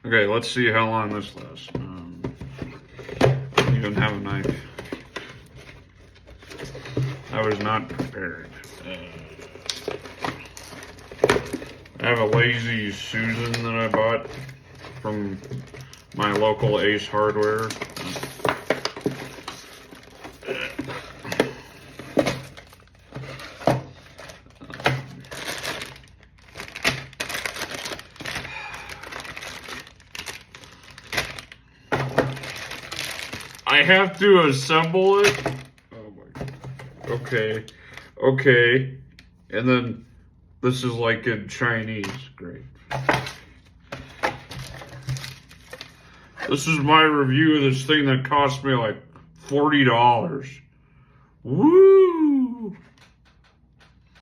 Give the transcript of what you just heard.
Okay, let's see how long this lasts. Even have a knife. I was not prepared. I have a Lazy Susan that I bought from my local Ace Hardware. I have to assemble it. Oh my God. Okay. Okay. And then this is like in Chinese. Great. This is my review of this thing that cost me like $40. Woo!